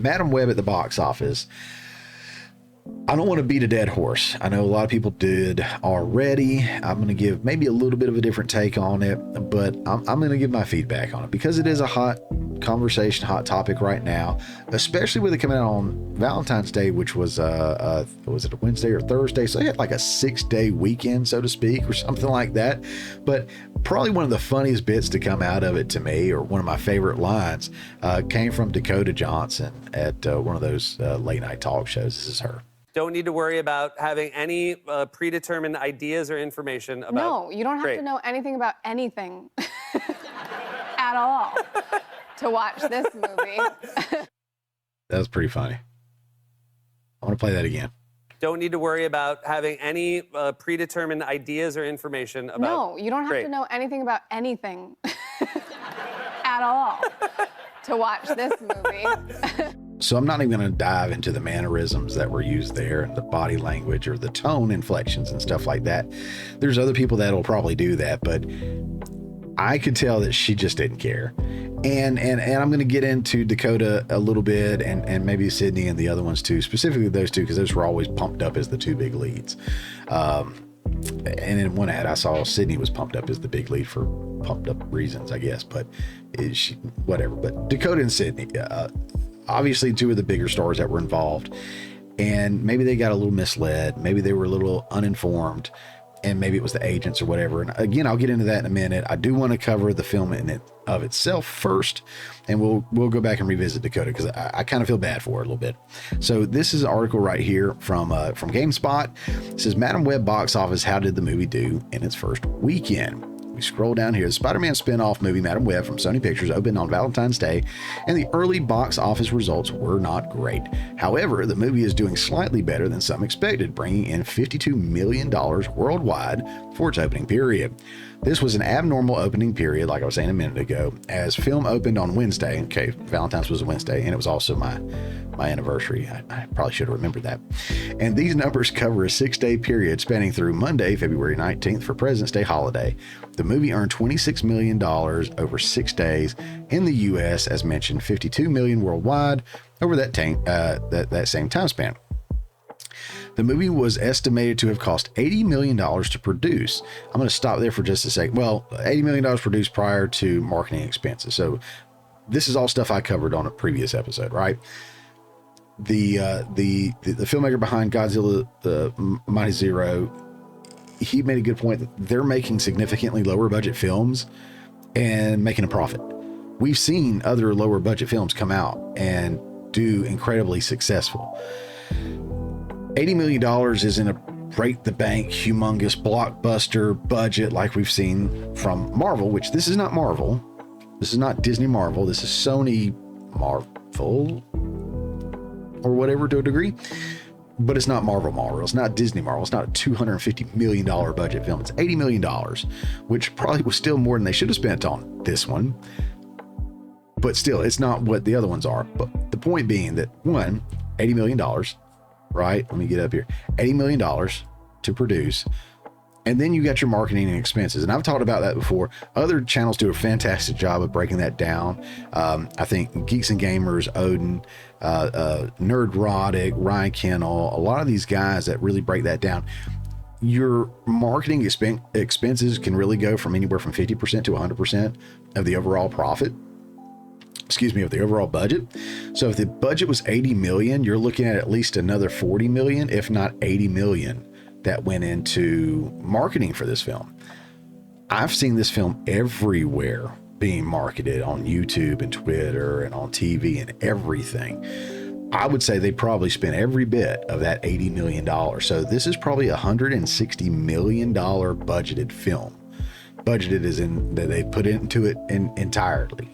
Madam Web at the box office. I don't want to beat a dead horse. I know a lot of people did already. I'm going to give maybe a little bit of a different take on it, but I'm going to give my feedback on it because it is a hot conversation, hot topic right now, especially with it coming out on Valentine's Day, which was was it a Wednesday or Thursday? So they had like a 6-day weekend, so to speak, or something like that. But probably one of the funniest bits to come out of it to me, or one of my favorite lines, came from Dakota Johnson at one of those late night talk shows. This is her. Don't need to worry about having any predetermined ideas or information about... No, you don't have to know anything about anything at all to watch this movie. That was pretty funny. I want to play that again. Don't need to worry about having any predetermined ideas or information about... No, you don't have to know anything about anything at all to watch this movie. So I'm not even going to dive into the mannerisms that were used there and the body language or the tone inflections and stuff like that. There's other people that'll probably do that, but I could tell that she just didn't care. And I'm going to get into Dakota a little bit and maybe Sydney and the other ones too, specifically those two, because those were always pumped up as the two big leads. And in one ad, I saw Sydney was pumped up as the big lead for pumped up reasons, I guess, but whatever. But Dakota and Sydney, obviously two of the bigger stars that were involved, and maybe they got a little misled, maybe they were a little uninformed, and maybe it was the agents or whatever. And again, I'll get into that in a minute. I do want to cover the film in it of itself first, and we'll go back and revisit Dakota because I kind of feel bad for her a little bit. So this is an article right here from GameSpot. It says, Madam Web box office, how did the movie do in its first weekend? We scroll down here. The Spider-Man spin-off movie Madam Web from Sony Pictures opened on Valentine's Day, and the early box office results were not great. However, the movie is doing slightly better than some expected, bringing in $52 million worldwide for its opening period. This was an abnormal opening period, like I was saying a minute ago, as film opened on Wednesday. Okay, Valentine's was a Wednesday, and it was also my anniversary. I probably should have remembered that. And these numbers cover a 6-day period spanning through Monday, February 19th for President's Day holiday. The movie earned $26 million over 6 days in the U.S., as mentioned, $52 million worldwide over that same time span. The movie was estimated to have cost $80 million to produce. I'm going to stop there for just a second. Well, $80 million produced prior to marketing expenses. So this is all stuff I covered on a previous episode, right? The filmmaker behind Godzilla, the Mighty Zero, he made a good point that they're making significantly lower budget films and making a profit. We've seen other lower budget films come out and do incredibly successful. $80 million isn't a break the bank, humongous blockbuster budget like we've seen from Marvel, which this is not Marvel. This is not Disney Marvel. This is Sony Marvel or whatever to a degree, but it's not Marvel. It's not Disney Marvel. It's not a $250 million budget film. It's $80 million, which probably was still more than they should have spent on this one. But still, it's not what the other ones are. But the point being that one, $80 million, right? Let me get up here. $80 million to produce. And then you got your marketing and expenses. And I've talked about that before. Other channels do a fantastic job of breaking that down. I think Geeks and Gamers, Odin, Nerdrotic, Ryan Kennel, a lot of these guys that really break that down. Your marketing expenses can really go from anywhere from 50% to 100% of the overall profit. Of the overall budget. So if the budget was 80 million, you're looking at least another 40 million, if not 80 million, that went into marketing for this film. I've seen this film everywhere being marketed on YouTube and Twitter and on TV and everything. I would say they probably spent every bit of that $80 million. So this is probably $160 million budgeted film. Budgeted is in that they put into it entirely.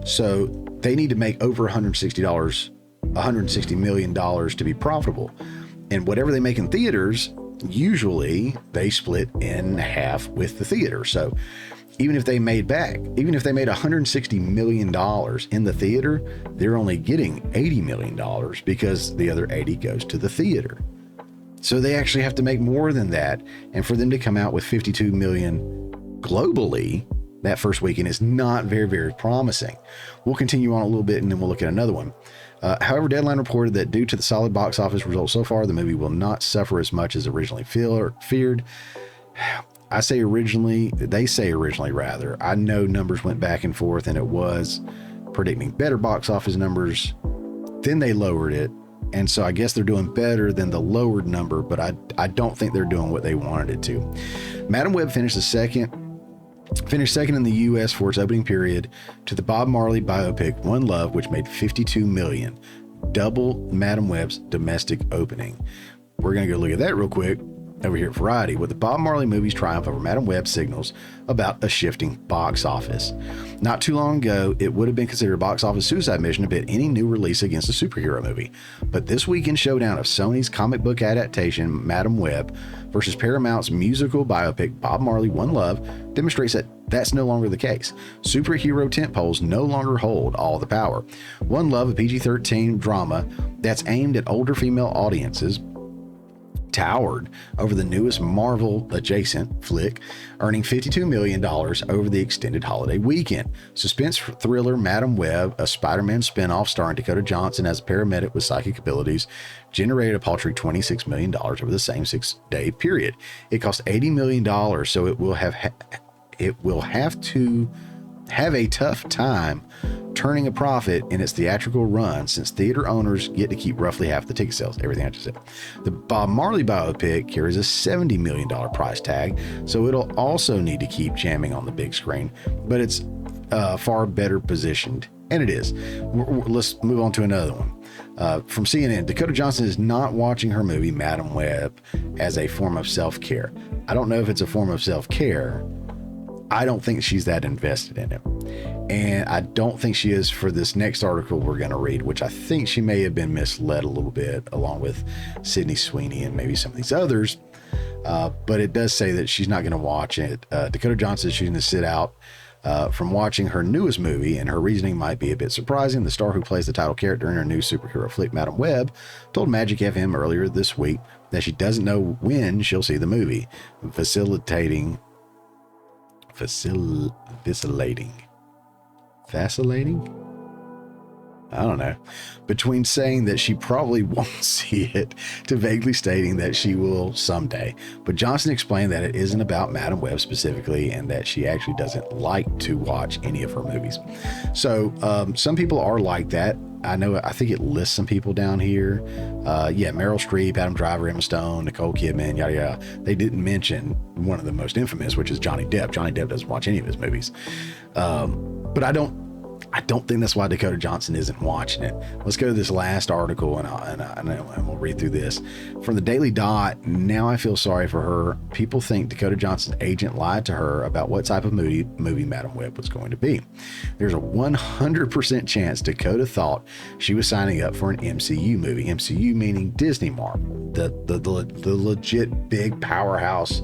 So they need to make over $160 million to be profitable. And whatever they make in theaters, usually they split in half with the theater. So even if they made $160 million in the theater, they're only getting $80 million because the other 80 goes to the theater. So they actually have to make more than that. And for them to come out with 52 million globally, that first weekend is not very, very promising. We'll continue on a little bit and then we'll look at another one. However, Deadline reported that due to the solid box office results so far, the movie will not suffer as much as originally feared. They say originally rather. I know numbers went back and forth and it was predicting better box office numbers. Then they lowered it. And so I guess they're doing better than the lowered number, but I don't think they're doing what they wanted it to. Madam Web finished second in the U.S. for its opening period to the Bob Marley biopic One Love, which made $52 million, double Madam Web's domestic opening. We're going to go look at that real quick over here at Variety. With the Bob Marley movie's triumph over Madam Web signals about a shifting box office. Not too long ago, it would have been considered a box office suicide mission to bid any new release against a superhero movie. But this weekend showdown of Sony's comic book adaptation, Madam Web, versus Paramount's musical biopic, Bob Marley One Love, demonstrates that that's no longer the case. Superhero tentpoles no longer hold all the power. One Love, a PG-13 drama that's aimed at older female audiences, towered over the newest Marvel adjacent flick, earning $52 million over the extended holiday weekend. Suspense thriller Madam Web, a Spider-Man spinoff starring Dakota Johnson as a paramedic with psychic abilities, generated a paltry $26 million over the same 6-day period. It cost $80 million, so it will have to have a tough time turning a profit in its theatrical run, since theater owners get to keep roughly half the ticket sales. Everything I just said. The Bob Marley biopic carries a $70 million price tag, so it'll also need to keep jamming on the big screen, but it's far better positioned, and it is. Let's move on to another one. From CNN, Dakota Johnson is not watching her movie Madam Web as a form of self-care. I don't know if it's a form of self-care. I don't think she's that invested in it. And I don't think she is for this next article we're going to read, which I think she may have been misled a little bit, along with Sydney Sweeney and maybe some of these others. But it does say that she's not going to watch it. Dakota Johnson is choosing to sit out from watching her newest movie, and her reasoning might be a bit surprising. The star who plays the title character in her new superhero flick, Madam Web, told Magic FM earlier this week that she doesn't know when she'll see the movie, vacillating. I don't know. Between saying that she probably won't see it to vaguely stating that she will someday. But Johnson explained that it isn't about Madam Web specifically, and that she actually doesn't like to watch any of her movies. So some people are like that. I think it lists some people down here. Meryl Streep, Adam Driver, Emma Stone, Nicole Kidman, yada yada. They didn't mention one of the most infamous, which is Johnny Depp. Johnny Depp doesn't watch any of his movies. But I don't think that's why Dakota Johnson isn't watching it. Let's go to this last article and we'll read through this. From the Daily Dot, now I feel sorry for her. People think Dakota Johnson's agent lied to her about what type of movie Madam Web was going to be. There's a 100% chance Dakota thought she was signing up for an MCU movie. MCU meaning Disney Marvel, the legit big powerhouse,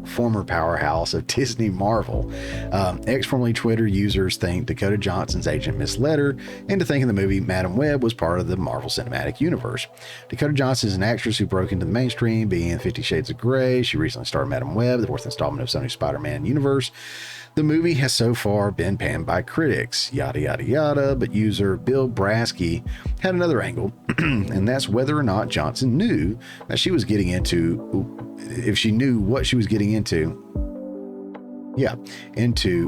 former powerhouse of Disney Marvel. Ex-formerly Twitter users think Dakota Johnson's agent misled her into thinking the movie Madam Web was part of the Marvel Cinematic Universe. Dakota Johnson is an actress who broke into the mainstream, being in 50 Shades of Grey. She recently starred Madam Web, the fourth installment of Sony Spiderman universe. The movie has so far been panned by critics, yada yada yada, but user Bill Brasky had another angle, and that's whether or not Johnson knew that she was getting into, if she knew what she was getting into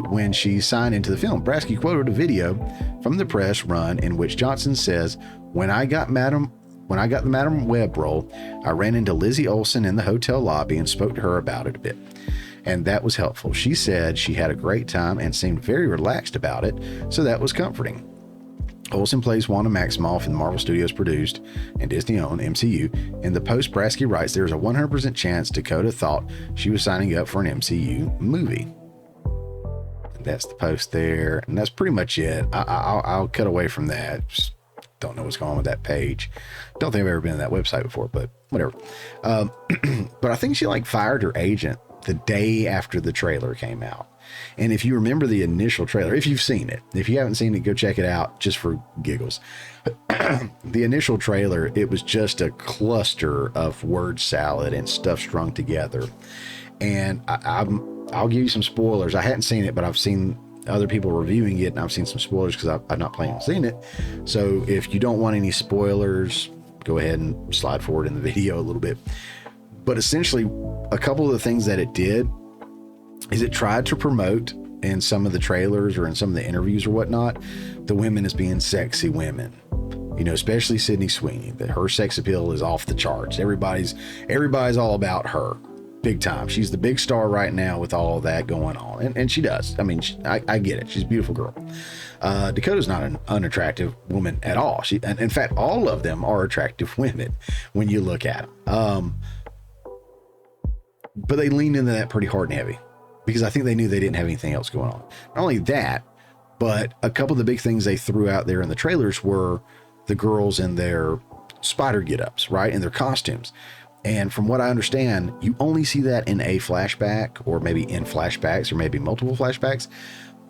when she signed into the film. Brasky quoted a video from the press run in which Johnson says, When I got the Madam Web role, I ran into Lizzie Olsen in the hotel lobby and spoke to her about it a bit. And that was helpful. She said she had a great time and seemed very relaxed about it, so that was comforting. Olsen plays Wanda Maximoff in the Marvel Studios produced and Disney-owned MCU. In the post, Brasky writes, there's a 100% chance Dakota thought she was signing up for an MCU movie. And that's the post there, and that's pretty much it. I'll cut away from that. Just don't know what's going on with that page. Don't think I've ever been to that website before, but whatever. But I think she fired her agent the day after the trailer came out. And if you remember the initial trailer, if you've seen it, if you haven't seen it, go check it out just for giggles. The initial trailer, it was just a cluster of word salad and stuff strung together. And I'll give you some spoilers. I hadn't seen it, but I've seen other people reviewing it, and I've seen some spoilers because I'm not planning on seeing it. So if you don't want any spoilers, go ahead and slide forward in the video a little bit. But essentially, a couple of the things that it did is it tried to promote in some of the trailers or in some of the interviews or whatnot, the women as being sexy women. You know, especially Sydney Sweeney, that her sex appeal is off the charts. Everybody's all about her, big time. She's the big star right now with all of that going on, and she does. I mean, I get it. She's a beautiful girl. Dakota's not an unattractive woman at all. And in fact, all of them are attractive women when you look at them. But they leaned into that pretty hard and heavy because I think they knew they didn't have anything else going on. Not only that, but a couple of the big things they threw out there in the trailers were the girls in their spider get-ups, right? In their costumes. And from what I understand, you only see that in a flashback, or maybe in flashbacks, or maybe multiple flashbacks,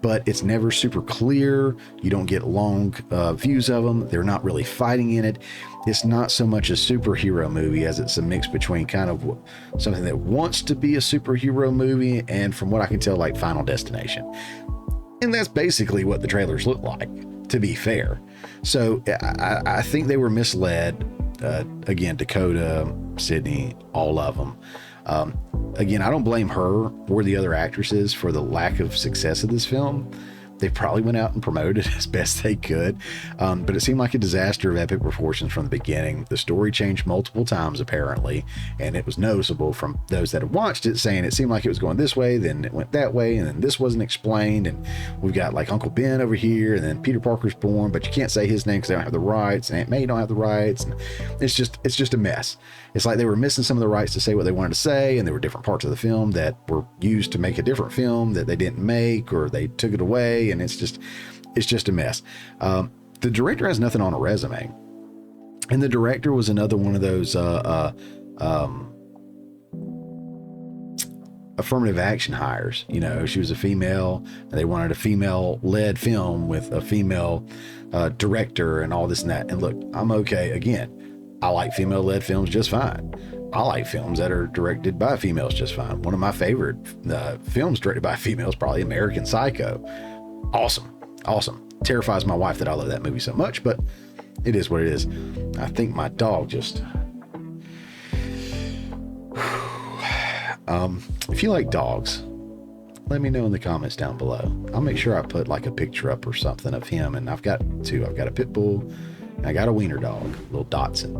but it's never super clear. You don't get long views of them. They're not really fighting in it. It's not so much a superhero movie as it's a mix between kind of something that wants to be a superhero movie and, from what I can tell, like Final Destination. And that's basically what the trailers look like, to be fair. So I think they were misled. Again, Dakota, Sydney, all of them. Again, I don't blame her or the other actresses for the lack of success of this film. They probably went out and promoted it as best they could, but it seemed like a disaster of epic proportions from the beginning. The story changed multiple times, apparently, and it was noticeable from those that had watched it, saying it seemed like it was going this way, then it went that way, and then this wasn't explained, and we've got like Uncle Ben over here, and then Peter Parker's born, but you can't say his name because they don't have the rights, and Aunt May don't have the rights, and it's just a mess. It's like they were missing some of the rights to say what they wanted to say, and there were different parts of the film that were used to make a different film that they didn't make, or they took it away, and it's just a mess. The director has nothing on a resume, and the director was another one of those affirmative action hires. You know, she was a female, and they wanted a female-led film with a female director and all this and that. And look, I'm okay. Again, I like female-led films just fine. I like films that are directed by females just fine. One of my favorite films directed by females, probably American Psycho. Awesome. Terrifies my wife that I love that movie so much, but it is what it is. I think my dog just... If you like dogs, let me know in the comments down below. I'll make sure I put like a picture up or something of him. And I've got two. I've got a pit bull, and I got a wiener dog, little Dotson,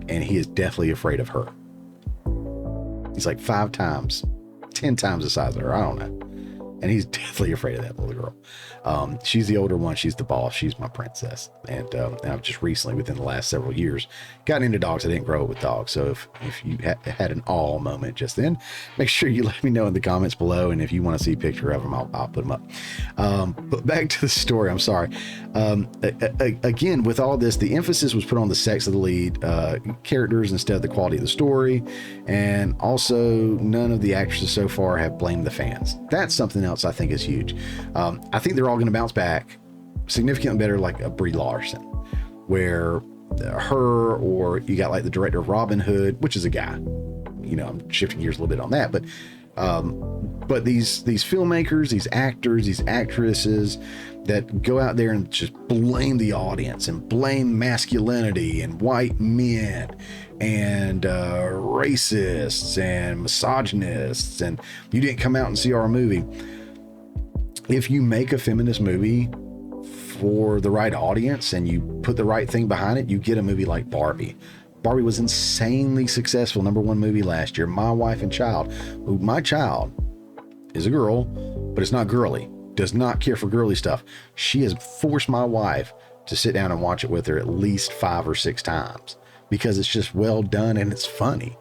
and he is deathly afraid of her. He's like 10 times the size of her. I don't know. And he's deathly afraid of that little girl. She's the older one. She's the boss. She's my princess. And I've just recently, within the last several years, gotten into dogs. I didn't grow up with dogs. So if you had an awe moment just then, make sure you let me know in the comments below. And if you want to see a picture of them, I'll put them up. But back to the story. I'm sorry. Again, with all this, the emphasis was put on the sex of the lead characters instead of the quality of the story. And also, none of the actresses so far have blamed the fans. That's something else I think is huge. I think they're all going to bounce back significantly better, like a Brie Larson, where her, or you got like the director of Robin Hood, which is a guy. You know, I'm shifting gears a little bit on that, but these filmmakers, these actors, these actresses that go out there and just blame the audience and blame masculinity and white men and racists and misogynists, and you didn't come out and see our movie. If you make a feminist movie for the right audience and you put the right thing behind it, you get a movie like Barbie. Barbie was insanely successful, #1 movie last year. My Wife and Child. My child is a girl, but it's not girly. Does not care for girly stuff. She has forced my wife to sit down and watch it with her at least 5 or 6 times because it's just well done and it's funny.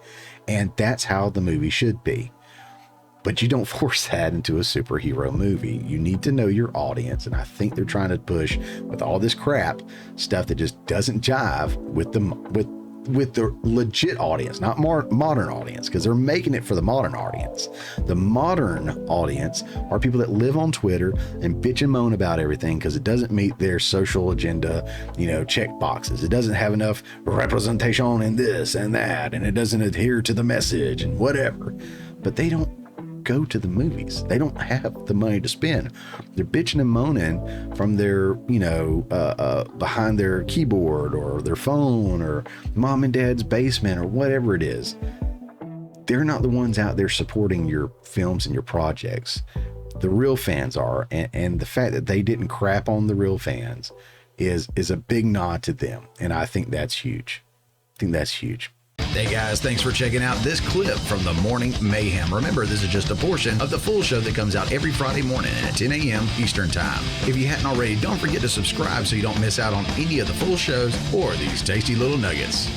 And that's how the movie should be. But you don't force that into a superhero movie. You need to know your audience. And I think they're trying to push, with all this crap, stuff that just doesn't jive with the legit audience, not more modern audience, because they're making it for the modern audience. The modern audience are people that live on Twitter and bitch and moan about everything because it doesn't meet their social agenda, check boxes. It doesn't have enough representation in this and that, and it doesn't adhere to the message and whatever. But they don't go to the movies. They don't have the money to spend. They're bitching and moaning from their, behind their keyboard or their phone or mom and dad's basement or whatever it is. They're not the ones out there supporting your films and your projects. The real fans are, and the fact that they didn't crap on the real fans is a big nod to them, and I think that's huge. Hey guys, thanks for checking out this clip from the Morning Mayhem. Remember, this is just a portion of the full show that comes out every Friday morning at 10 a.m. Eastern Time. If you hadn't already, don't forget to subscribe so you don't miss out on any of the full shows or these tasty little nuggets.